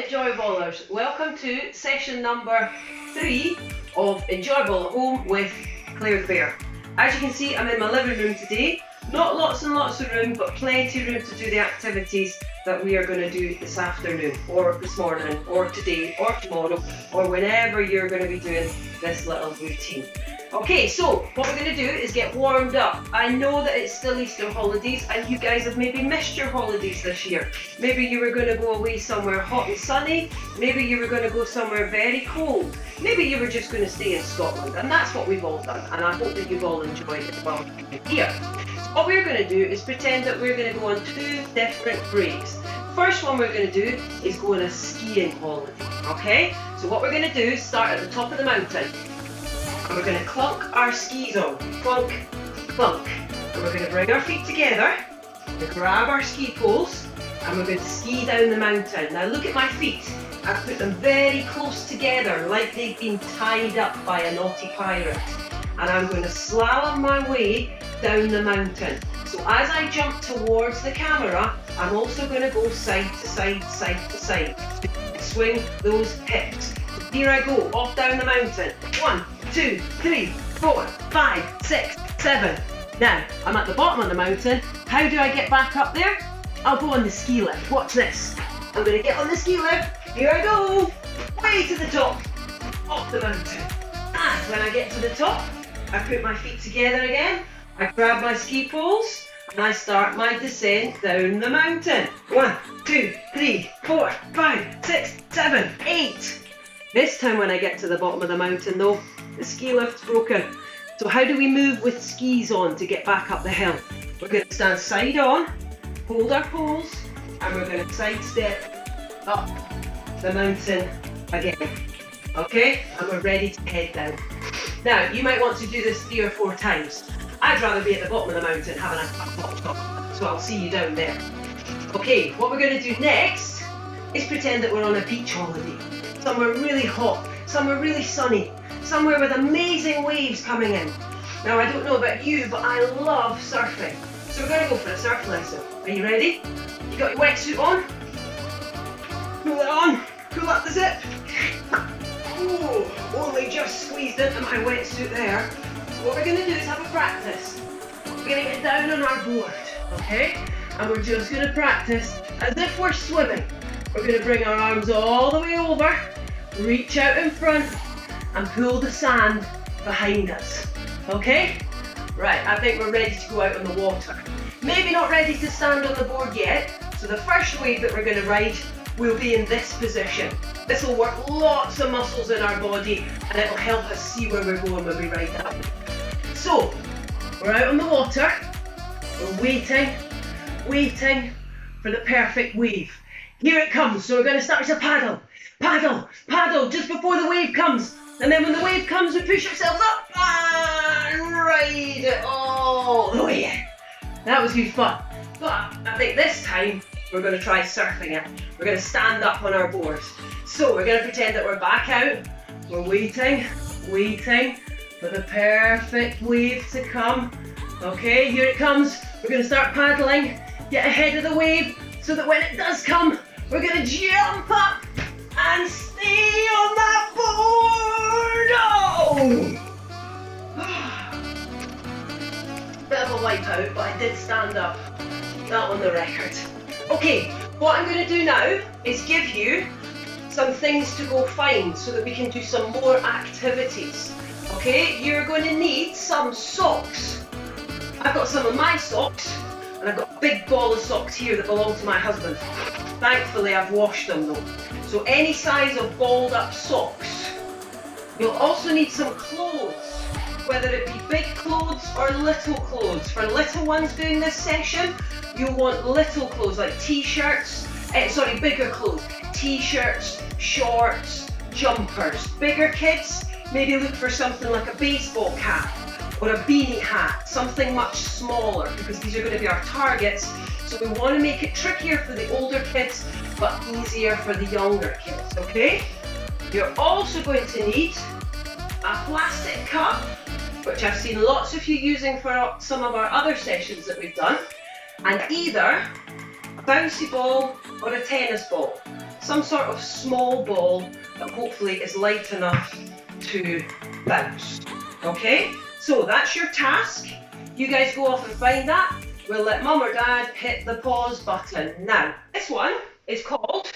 Enjoyballers, welcome to session number 3 of Enjoyball at Home with Claire the Bear. As you can see, I'm in my living room today. Not lots and lots of room, but plenty of room to do the activities that we are going to do this afternoon, or this morning, or today, or tomorrow, or whenever you're going to be doing this little routine. Okay, so what we're going to do is get warmed up. I know that it's still Easter holidays and you guys have maybe missed your holidays this year. Maybe you were going to go away somewhere hot and sunny. Maybe you were going to go somewhere very cold. Maybe you were just going to stay in Scotland, and that's what we've all done, and I hope that you've all enjoyed it while you're here. So what we're going to do is pretend that we're going to go on 2 different breaks. First one we're going to do is go on a skiing holiday, okay? So what we're going to do is start at the top of the mountain. And we're going to clunk our skis on. Clunk, clunk. And we're going to bring our feet together. We're going to grab our ski poles. And we're going to ski down the mountain. Now look at my feet. I've put them very close together, like they've been tied up by a naughty pirate. And I'm going to slalom my way down the mountain. So as I jump towards the camera, I'm also going to go side to side, side to side. Swing those hips. Here I go, off down the mountain. 1, 2, 3, 4, 5, 6, 7. Now, I'm at the bottom of the mountain. How do I get back up there? I'll go on the ski lift. Watch this. I'm going to get on the ski lift. Here I go. Way to the top. Off the mountain. And when I get to the top, I put my feet together again. I grab my ski poles and I start my descent down the mountain. 1, 2, 3, 4, 5, 6, 7, 8. This time when I get to the bottom of the mountain though, the ski lift's broken. So how do we move with skis on to get back up the hill? We're going to stand side on, hold our poles, and we're going to sidestep up the mountain again. Okay? And we're ready to head down. Now, you might want to do this 3 or 4 times. I'd rather be at the bottom of the mountain having a hot top, so I'll see you down there. Okay, what we're going to do next is pretend that we're on a beach holiday. Somewhere really hot, somewhere really sunny, somewhere with amazing waves coming in. Now I don't know about you, but I love surfing. So we're going to go for a surf lesson. Are you ready? You got your wetsuit on? Pull it on, pull up the zip. Oh, only just squeezed into my wetsuit there. So what we're going to do is have a practice. We're going to get down on our board, okay? And we're just going to practice as if we're swimming. We're going to bring our arms all the way over, reach out in front, and pull the sand behind us. Okay? Right, I think we're ready to go out on the water. Maybe not ready to stand on the board yet, so the first wave that we're going to ride will be in this position. This will work lots of muscles in our body, and it will help us see where we're going when we ride that wave. So, we're out on the water, we're waiting for the perfect wave. Here it comes, so we're going to start to paddle, paddle, paddle just before the wave comes. And then when the wave comes, we push ourselves up and ride it all the way in. That was good fun. But I think this time we're going to try surfing it. We're going to stand up on our boards. So we're going to pretend that we're back out. We're waiting for the perfect wave to come. Okay, here it comes. We're going to start paddling, get ahead of the wave, so that when it does come, we're going to jump up and stay on that board. Oh! Bit of a wipeout, but I did stand up. That on the record. Okay, what I'm going to do now is give you some things to go find so that we can do some more activities. Okay, you're going to need some socks. I've got some of my socks. And I've got a big ball of socks here that belong to my husband. Thankfully, I've washed them though. So any size of balled up socks. You'll also need some clothes, whether it be big clothes or little clothes. For little ones doing this session, you'll want little clothes like t-shirts, bigger clothes. T-shirts, shorts, jumpers. Bigger kids, maybe look for something like a baseball cap or a beanie hat, something much smaller, because these are going to be our targets. So we want to make it trickier for the older kids, but easier for the younger kids, okay? You're also going to need a plastic cup, which I've seen lots of you using for some of our other sessions that we've done, and either a bouncy ball or a tennis ball. some sort of small ball that hopefully is light enough to bounce. Okay, so that's your task. You guys go off and find that. We'll let mum or dad hit the pause button. Now, this one is called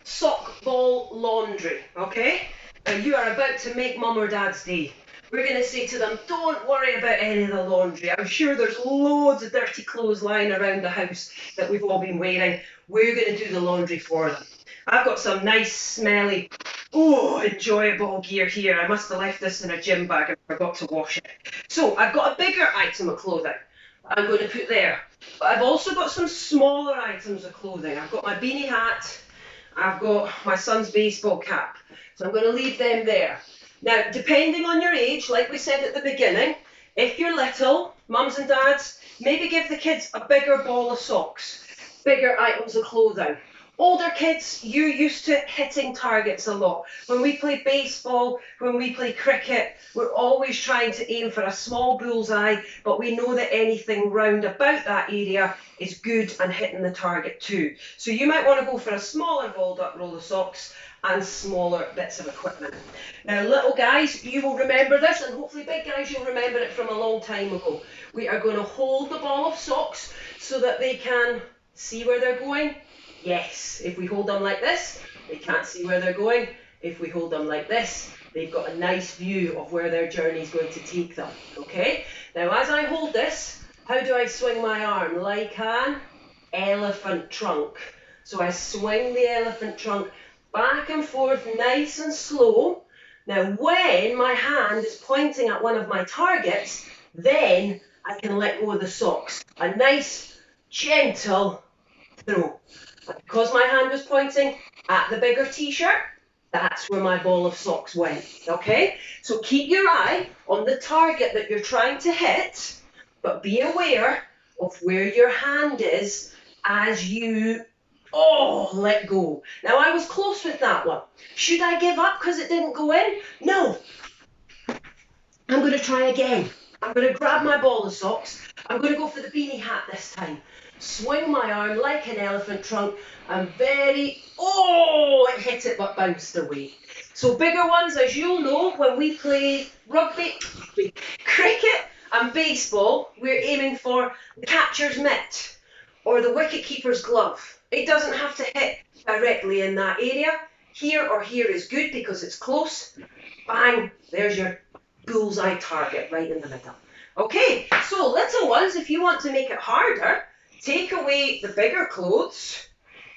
sock ball laundry, okay? Now you are about to make mum or dad's day. We're going to say to them, don't worry about any of the laundry. I'm sure there's loads of dirty clothes lying around the house that we've all been wearing. We're going to do the laundry for them. I've got some nice, smelly, enjoyable gear here. I must have left this in a gym bag and forgot to wash it. So I've got a bigger item of clothing I'm going to put there. But I've also got some smaller items of clothing. I've got my beanie hat. I've got my son's baseball cap. So I'm going to leave them there. Now, depending on your age, like we said at the beginning, if you're little, mums and dads, maybe give the kids a bigger ball of socks, bigger items of clothing. Older kids, you're used to hitting targets a lot. When we play baseball, when we play cricket, we're always trying to aim for a small bullseye, but we know that anything round about that area is good and hitting the target too. So you might want to go for a smaller balled up roll of socks and smaller bits of equipment. Now, little guys, you will remember this, and hopefully big guys, you'll remember it from a long time ago. We are going to hold the ball of socks so that they can see where they're going. Yes, if we hold them like this, they can't see where they're going. If we hold them like this, they've got a nice view of where their journey is going to take them, okay? Now, as I hold this, how do I swing my arm? Like an elephant trunk. So I swing the elephant trunk back and forth, nice and slow. Now, when my hand is pointing at one of my targets, then I can let go of the socks. A nice, gentle throw. And because my hand was pointing at the bigger t-shirt, that's where my ball of socks went, okay? So keep your eye on the target that you're trying to hit, but be aware of where your hand is as you, let go. Now, I was close with that one. Should I give up because it didn't go in? No. I'm going to try again. I'm going to grab my ball of socks. I'm going to go for the beanie hat this time. Swing my arm like an elephant trunk and it hit it but bounced away. So bigger ones, as you'll know, when we play rugby, cricket and baseball, we're aiming for the catcher's mitt or the wicket keeper's glove. It doesn't have to hit directly in that area. Here or here is good because it's close. Bang, there's your bullseye target right in the middle. Okay, so little ones, if you want to make it harder, take away the bigger clothes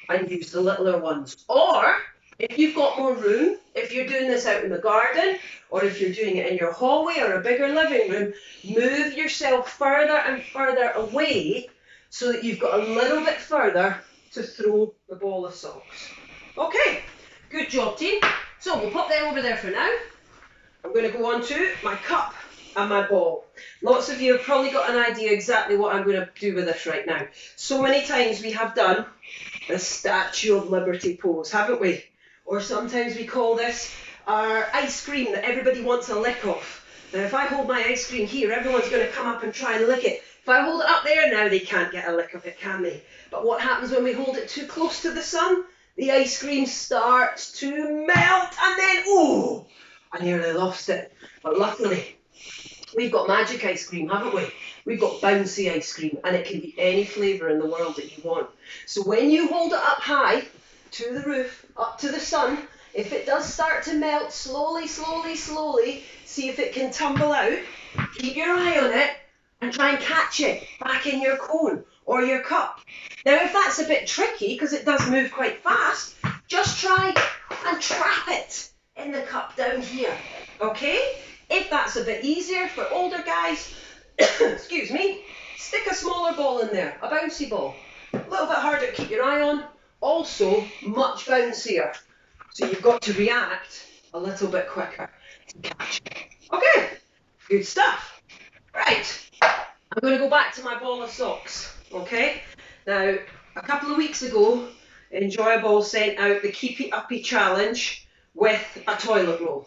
and use the littler ones. Or, if you've got more room, if you're doing this out in the garden, or if you're doing it in your hallway or a bigger living room, move yourself further and further away so that you've got a little bit further to throw the ball of socks. Okay, good job, team. So we'll pop them over there for now. I'm going to go on to my cup and my ball. Lots of you have probably got an idea exactly what I'm going to do with this right now. So many times we have done the Statue of Liberty pose, haven't we? Or sometimes we call this our ice cream that everybody wants a lick of. Now, if I hold my ice cream here, everyone's going to come up and try and lick it. If I hold it up there, now they can't get a lick of it, can they? But what happens when we hold it too close to the sun? The ice cream starts to melt and then, I nearly lost it. But luckily, we've got magic ice cream, haven't we? We've got bouncy ice cream, and it can be any flavour in the world that you want. So when you hold it up high to the roof, up to the sun, if it does start to melt slowly, slowly, slowly, see if it can tumble out. Keep your eye on it and try and catch it back in your cone or your cup. Now, if that's a bit tricky, because it does move quite fast, just try and trap it in the cup down here, okay? If that's a bit easier for older guys, excuse me, stick a smaller ball in there, a bouncy ball. A little bit harder to keep your eye on, also much bouncier. So you've got to react a little bit quicker to catch it. Okay, good stuff. Right, I'm going to go back to my ball of socks, okay? Now, a couple of weeks ago, Enjoyable sent out the Keep It Uppy challenge with a toilet roll.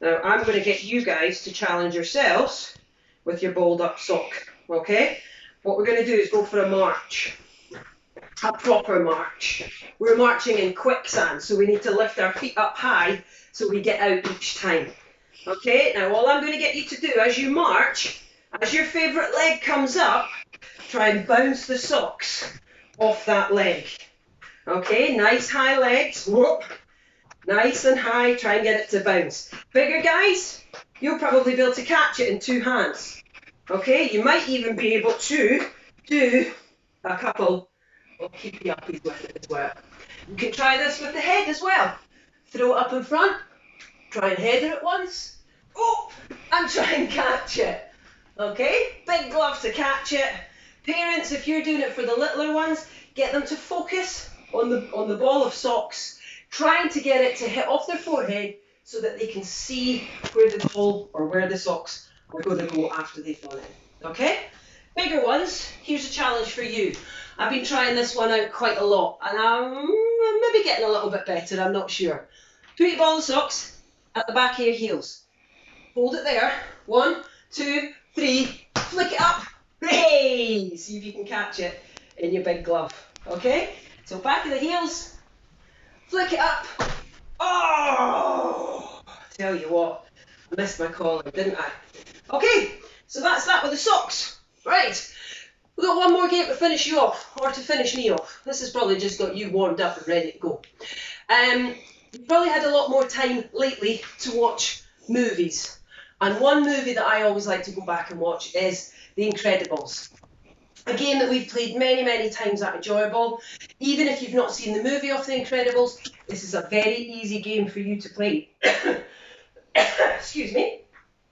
Now, I'm going to get you guys to challenge yourselves with your balled up sock, okay? What we're going to do is go for a march. a proper march. We're marching in quicksand, so we need to lift our feet up high so we get out each time. Okay, now all I'm going to get you to do as you march, as your favourite leg comes up, try and bounce the socks off that leg. Okay, nice high legs. Whoop. Nice and high, try and get it to bounce. Bigger guys, you'll probably be able to catch it in 2 hands. Okay, you might even be able to do a couple of keepy uppies with it as well. You can try this with the head as well. Throw it up in front, try and header it once. Oh, and try and catch it. Okay, big glove to catch it. Parents, if you're doing it for the littler ones, get them to focus on the ball of socks, trying to get it to hit off their forehead so that they can see where the ball or where the socks are going to go after they've done it. Okay? Bigger ones, here's a challenge for you. I've been trying this one out quite a lot and I'm maybe getting a little bit better, I'm not sure. Put your ball of socks at the back of your heels. Hold it there. 1, 2, 3, flick it up. Hey! See if you can catch it in your big glove. Okay? So back of the heels, flick it up. Oh! Tell you what, I missed my calling, didn't I? Okay, so that's that with the socks. Right, we've got one more game to finish you off, or to finish me off. This has probably just got you warmed up and ready to go. You've probably had a lot more time lately to watch movies. And one movie that I always like to go back and watch is The Incredibles. A game that we've played many, many times at Enjoyable. Even if you've not seen the movie of The Incredibles, this is a very easy game for you to play. Excuse me.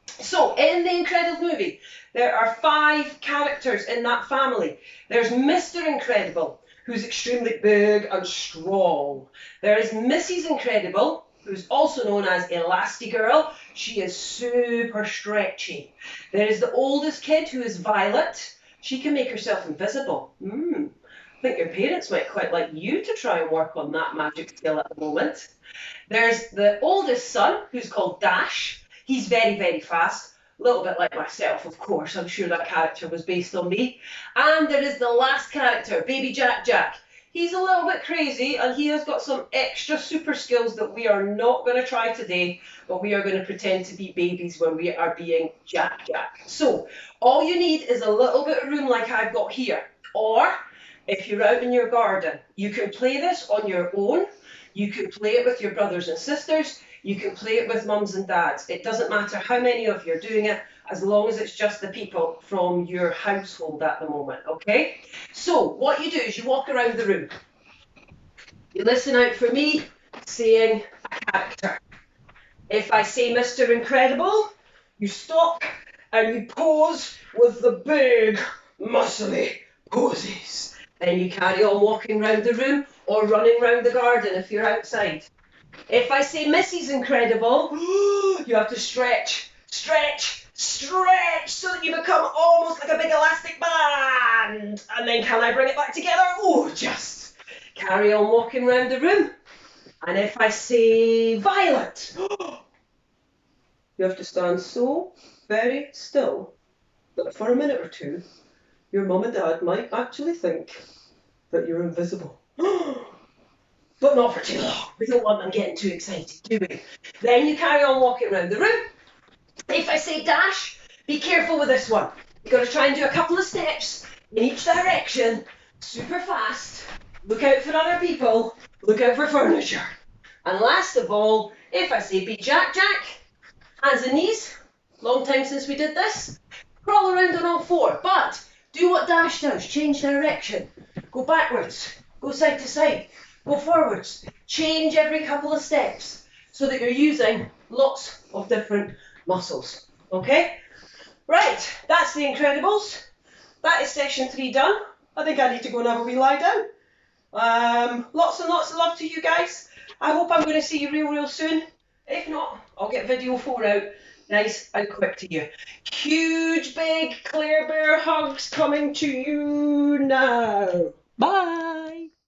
So, in The Incredible movie, there are 5 characters in that family. There's Mr. Incredible, who's extremely big and strong. There is Mrs. Incredible, who's also known as Elastigirl. She is super stretchy. There is the oldest kid, who is Violet. She can make herself invisible. I think your parents might quite like you to try and work on that magic skill at the moment. There's the oldest son, who's called Dash. He's very, very fast. A little bit like myself, of course. I'm sure that character was based on me. And there is the last character, Baby Jack Jack. He's a little bit crazy and he has got some extra super skills that we are not going to try today, but we are going to pretend to be babies when we are being Jack Jack. So all you need is a little bit of room like I've got here. Or if you're out in your garden, you can play this on your own. You can play it with your brothers and sisters. You can play it with mums and dads. It doesn't matter how many of you are doing it, as long as it's just the people from your household at the moment, okay? So what you do is you walk around the room. You listen out for me saying a character. If I say Mr. Incredible, you stop and you pose with the big, muscly poses. Then you carry on walking around the room or running around the garden if you're outside. If I say Mrs. Incredible, you have to stretch, stretch, stretch so that you become almost like a big elastic band. And then can I bring it back together? Oh, just carry on walking around the room. And if I say Violet, you have to stand so very still that for a minute or two, your mum and dad might actually think that you're invisible. But not for too long. We don't want them getting too excited, do we? Then you carry on walking around the room. If I say Dash, be careful with this one. You've got to try and do a couple of steps in each direction, super fast. Look out for other people. Look out for furniture. And last of all, if I say be Jack Jack, hands and knees. Long time since we did this. Crawl around on all 4, but do what Dash does. Change direction. Go backwards. Go side to side. Go forwards. Change every couple of steps so that you're using lots of different muscles. Okay? Right, that's The Incredibles. That is session 3 done. I think I need to go and have a wee lie down. Lots and lots of love to you guys. I hope I'm going to see you real soon. If not, I'll get video 4 out nice and quick to you. Huge, big Claire Bear hugs coming to you now. Bye.